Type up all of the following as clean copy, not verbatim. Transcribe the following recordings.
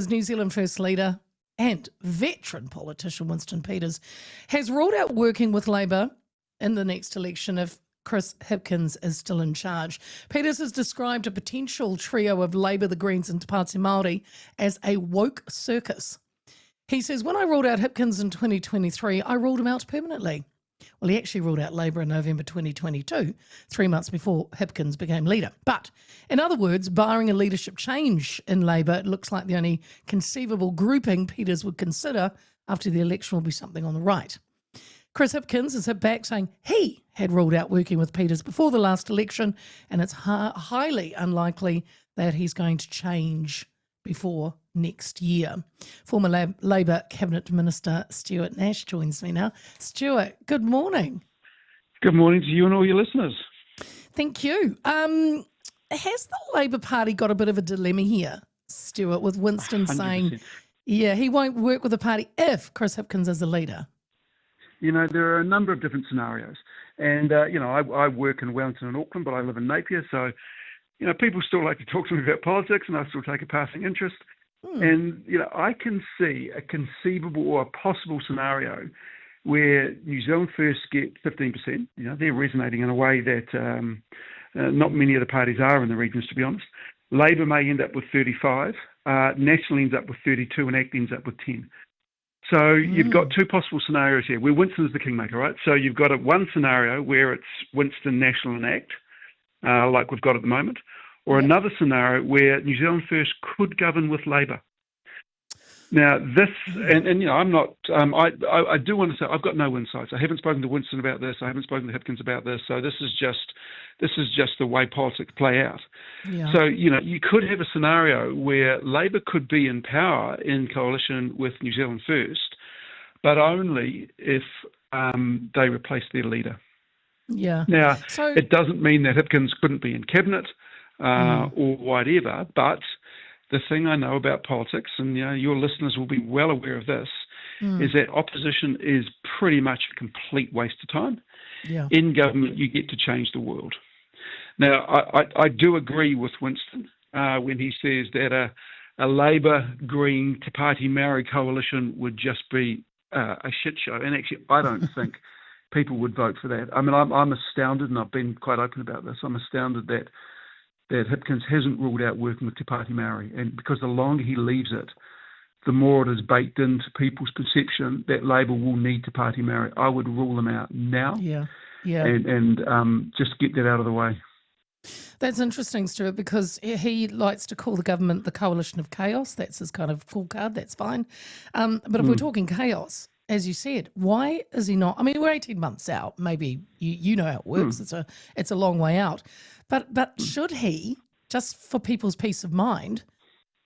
Labour's New Zealand First Leader and veteran politician Winston Peters has ruled out working with Labour in the next election if Chris Hipkins is still in charge. Peters has described a potential trio of Labour, the Greens and Pāti Māori as a woke circus. He says, when I ruled out Hipkins in 2023, I ruled him out permanently. Well, he actually ruled out Labour in November 2022, 3 months before Hipkins became leader. But in other words, barring a leadership change in Labour, it looks like the only conceivable grouping Peters would consider after the election will be something on the right. Chris Hipkins has hit back saying he had ruled out working with Peters before the last election, and it's highly unlikely that he's going to change before next year. Former Labour Cabinet Minister Stuart Nash joins me now. Stuart, good morning. Good morning to you and all your listeners. Thank you. Has the Labour Party got a bit of a dilemma here, Stuart, with Winston 100%. Saying, yeah, he won't work with the party if Chris Hipkins is the leader? You know, there are a number of different scenarios. And, I work in Wellington and Auckland, but I live in Napier. So, people still like to talk to me about politics and I still take a passing interest. And, I can see a conceivable or a possible scenario where New Zealand First get 15%. They're resonating in a way that not many of the parties are in the regions, to be honest. Labour may end up with 35. National ends up with 32 and ACT ends up with 10. So you've got two possible scenarios here where Winston is the kingmaker, right? So you've got one scenario where it's Winston, National and ACT, like we've got at the moment, or another scenario where New Zealand First could govern with Labour. Now this, and I'm not, I do want to say I've got no insights. I haven't spoken to Winston about this. I haven't spoken to Hipkins about this. So this is just the way politics play out. Yeah. So, you could have a scenario where Labour could be in power in coalition with New Zealand First, but only if they replace their leader. Yeah. Now, it doesn't mean that Hipkins couldn't be in cabinet or whatever, but the thing I know about politics, and your listeners will be well aware of this, is that opposition is pretty much a complete waste of time. Yeah. In government, you get to change the world. Now, I do agree with Winston when he says that a Labour, Green, Te Pāti Māori coalition would just be a shit show. And actually, I don't think people would vote for that. I mean, I'm astounded, and I've been quite open about this. I'm astounded that Hipkins hasn't ruled out working with Te Pāti Māori, and because the longer he leaves it, the more it is baked into people's perception that Labour will need Te Pāti Māori. I would rule them out now, and just get that out of the way. That's interesting, Stuart, because he likes to call the government the coalition of chaos. That's his kind of full card. That's fine. But if we're talking chaos, as you said, why is he not? I mean, we're 18 months out. Maybe you know how it works. It's a long way out. But should he, just for people's peace of mind,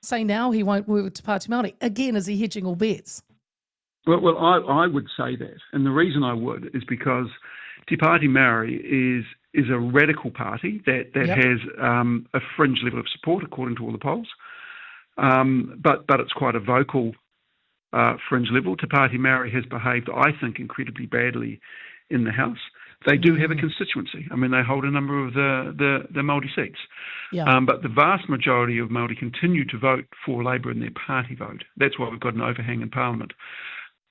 say now he won't work with Te Pāti Māori? Again, is he hedging all bets? Well, I would say that. And the reason I would is because Te Pāti Māori is a radical party that has a fringe level of support, according to all the polls. But it's quite a vocal fringe level. Te Pāti Māori has behaved, I think, incredibly badly in the House. They do have a constituency. I mean, they hold a number of the Māori seats. Yeah. But the vast majority of Māori continue to vote for Labour in their party vote. That's why we've got an overhang in Parliament.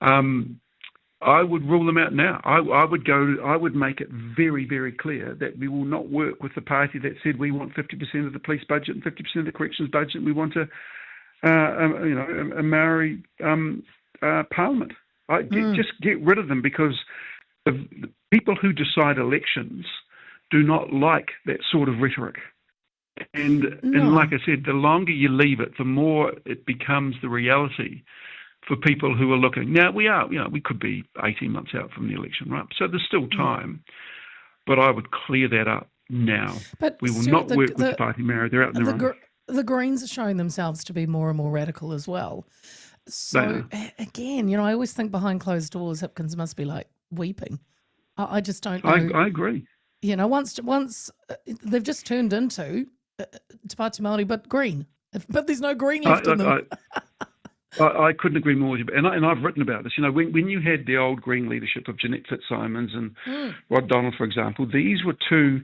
I would rule them out now. I would make it very, very clear that we will not work with the party that said we want 50% of the police budget and 50% of the corrections budget. We want a Maori parliament. Just get rid of them, because the people who decide elections do not like that sort of rhetoric. And like I said, the longer you leave it, the more it becomes the reality for people who are looking. Now, we could be 18 months out from the election, right? So there's still time, but I would clear that up now. But we will not work with the Pāti Māori. They're out in their own. The Greens are showing themselves to be more and more radical as well. So again, I always think behind closed doors, Hipkins must be like weeping. I just don't know. I agree. Once they've just turned into Te Pāti Māori, but green. But there's no green left in them. I couldn't agree more with you. And I've written about this. When you had the old Green leadership of Jeanette Fitzsimons and Rod Donald, for example, these were two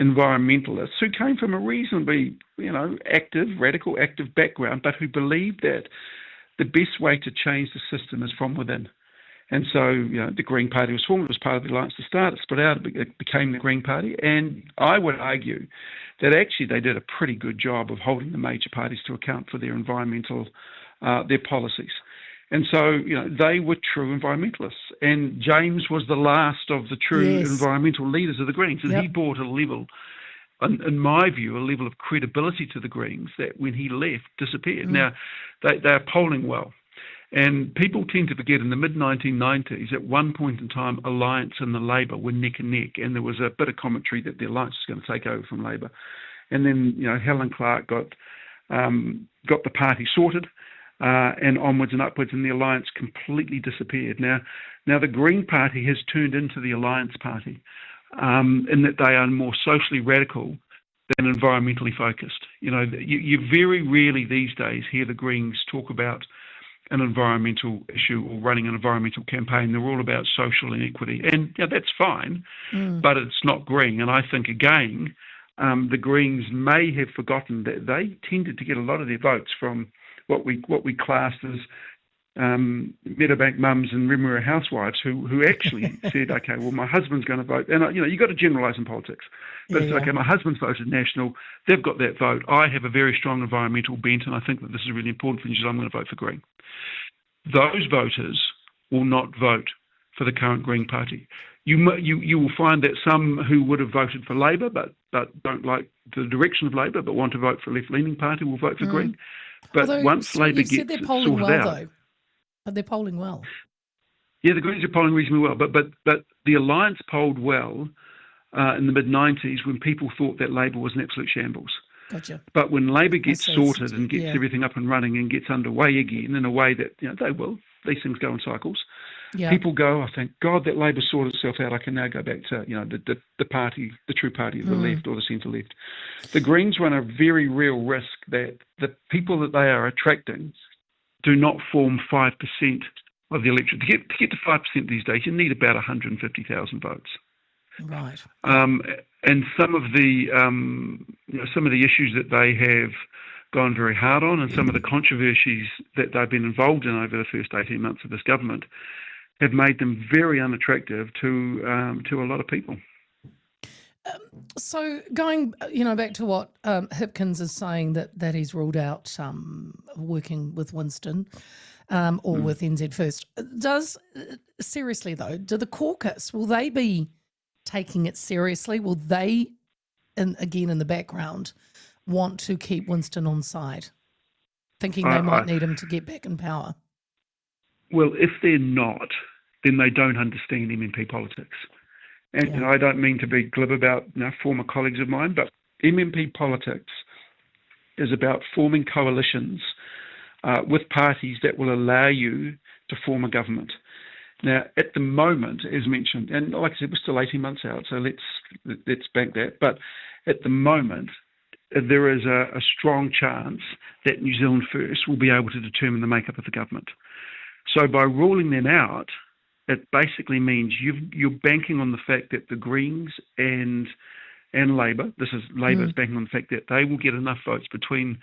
environmentalists who came from a reasonably, radical, active background, but who believed that the best way to change the system is from within. And so, the Green Party was formed. It was part of the Alliance to start. It split out. It became the Green Party. And I would argue that actually they did a pretty good job of holding the major parties to account for their their policies. And so, they were true environmentalists. And James was the last of the true environmental leaders of the Greens. And he brought a level, in my view, a level of credibility to the Greens that when he left, disappeared. Now, they're polling well. And people tend to forget in the mid-1990s, at one point in time, Alliance and the Labour were neck and neck. And there was a bit of commentary that the Alliance was going to take over from Labour. And then, Helen Clark got the party sorted. And onwards and upwards, and the Alliance completely disappeared. Now the Green Party has turned into the Alliance Party, in that they are more socially radical than environmentally focused. You very rarely these days hear the Greens talk about an environmental issue or running an environmental campaign. They're all about social inequity, and that's fine, but it's not green. And I think again, the Greens may have forgotten that they tended to get a lot of their votes from what we classed as Meadowbank mums and Remuera housewives who actually said, okay, well, my husband's going to vote. And, you've got to generalise in politics. But it's okay, my husband's voted National. They've got that vote. I have a very strong environmental bent, and I think that this is really important for New Zealand. I'm going to vote for Green. Those voters will not vote for the current Green Party. You will find that some who would have voted for Labour but don't like the direction of Labour but want to vote for a left-leaning party will vote for Green. But once Labour gets it sorted out, but they're polling well. Yeah, the Greens are polling reasonably well, but the Alliance polled well in the mid-90s when people thought that Labour was an absolute shambles. Gotcha. But when Labour gets sorted and gets everything up and running and gets underway again in a way that they will, these things go in cycles. Yeah. People go, oh, thank God that Labour sorted itself out. I can now go back to the party, the true party of the left or the centre left. The Greens run a very real risk that the people that they are attracting do not form 5% of the electorate. To get to 5% these days, you need about 150,000 votes. Right. And some of the issues that they have gone very hard on, and some of the controversies that they've been involved in over the first 18 months of this government, have made them very unattractive to a lot of people. So going, back to what Hipkins is saying that he's ruled out working with Winston or with NZ First. Seriously though, do the caucus, will they be taking it seriously? Will they, again in the background, want to keep Winston on side, thinking they might need him to get back in power? Well, if they're not, then they don't understand MMP politics. And I don't mean to be glib about former colleagues of mine, but MMP politics is about forming coalitions with parties that will allow you to form a government. Now, at the moment, as mentioned, and like I said, we're still 18 months out, so let's bank that. But at the moment, there is a strong chance that New Zealand First will be able to determine the makeup of the government. So by ruling them out, it basically means you're banking on the fact that the Greens and Labour, Labour's banking on the fact that they will get enough votes between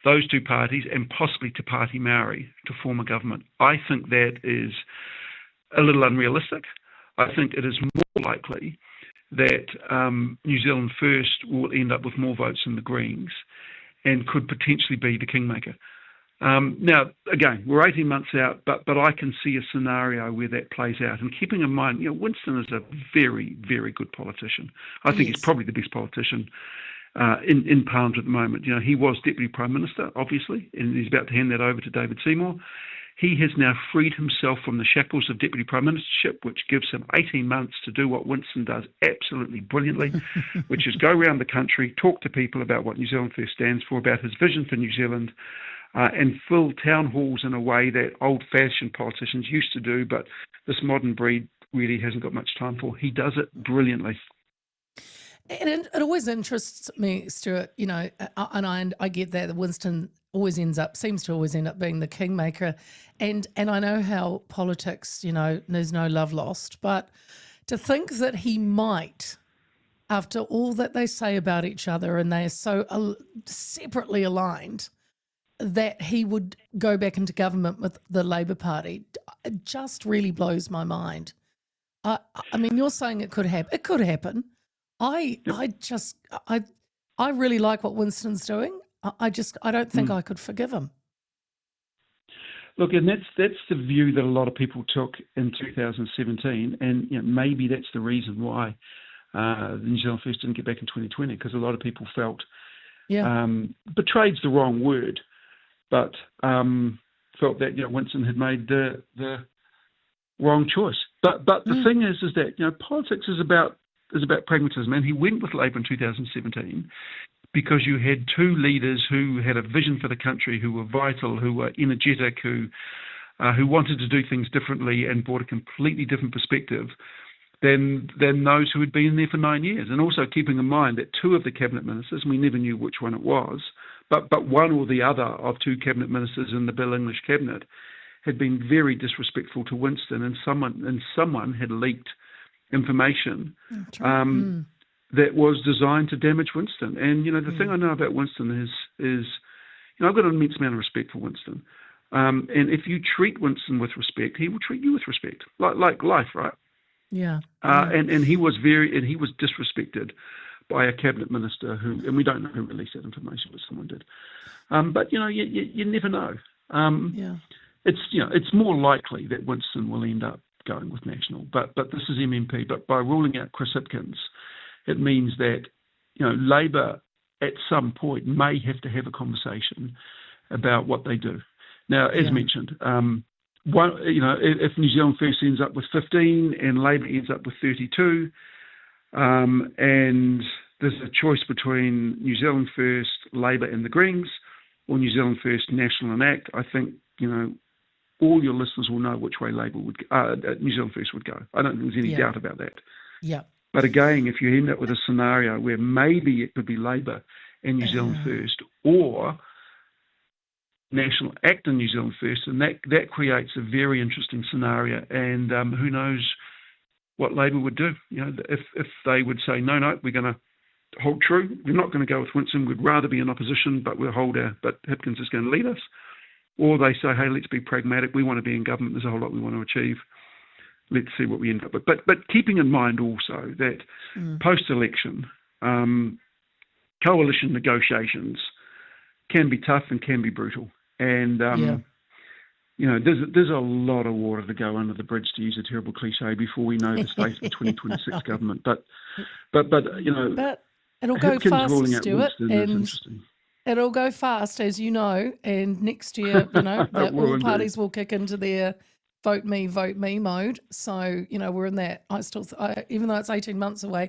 those two parties and possibly to Pāti Māori to form a government. I think that is a little unrealistic. I think it is more likely that New Zealand First will end up with more votes than the Greens and could potentially be the Kingmaker. Now, again, we're 18 months out, but I can see a scenario where that plays out. And keeping in mind, Winston is a very, very good politician. I think he's probably the best politician in Parliament at the moment. He was Deputy Prime Minister, obviously, and he's about to hand that over to David Seymour. He has now freed himself from the shackles of Deputy Prime Ministership, which gives him 18 months to do what Winston does absolutely brilliantly, which is go around the country, talk to people about what New Zealand First stands for, about his vision for New Zealand, and fill town halls in a way that old-fashioned politicians used to do, but this modern breed really hasn't got much time for. He does it brilliantly. And it always interests me, Stuart, and I get that Winston seems to always end up being the kingmaker. And I know how politics, there's no love lost, but to think that he might after all that they say about each other, and they are so separately aligned, that he would go back into government with the Labour Party. It just really blows my mind. I mean, you're saying it could happen. It could happen. I really like what Winston's doing. I don't think I could forgive him. Look, and that's the view that a lot of people took in 2017, and maybe that's the reason why the New Zealand First didn't get back in 2020, because a lot of people felt betrayed's the wrong word, but felt that Winston had made the wrong choice. But the thing is that politics is about pragmatism, and he went with Labour in 2017 because you had two leaders who had a vision for the country, who were vital, who were energetic, who wanted to do things differently and brought a completely different perspective than those who had been there for 9 years. And also keeping in mind that two of the cabinet ministers, we never knew which one it was, but one or the other of two cabinet ministers in the Bill English cabinet had been very disrespectful to Winston, and someone had leaked information that was designed to damage Winston. And the thing I know about Winston is I've got an immense amount of respect for Winston. And if you treat Winston with respect, he will treat you with respect, like life, right? Yeah. And he was disrespected by a cabinet minister who, and we don't know who released that information, but someone did. But you never know. It's more likely that Winston will end up going with National, but this is MMP. But by ruling out Chris Hipkins, it means that Labour at some point may have to have a conversation about what they do. Now, as mentioned, if New Zealand First ends up with 15 and Labour ends up with 32, and there's a choice between New Zealand First, Labour and the Greens, or New Zealand First, National and ACT, I think all your listeners will know which way Labour would New Zealand First would go. I don't think there's any doubt about that. Yeah. But again, if you end up with a scenario where maybe it could be Labour and New Zealand First, or National ACT and New Zealand First, and that creates a very interesting scenario. And who knows what Labour would do? If they would say no, we're going to hold true. We're not going to go with Winston. We'd rather be in opposition, but but Hipkins is going to lead us. Or they say, hey, let's be pragmatic. We want to be in government. There's a whole lot we want to achieve. Let's see what we end up with. But keeping in mind also that post-election, coalition negotiations can be tough and can be brutal. And, there's a lot of water to go under the bridge, to use a terrible cliche, before we know the state of the 2026 government. But it'll go Hipkins fast, ruling out Stuart, Winston is interesting. It'll go fast, as you know, and next year, all parties will kick into their vote me mode. So, we're in that. Even though it's 18 months away,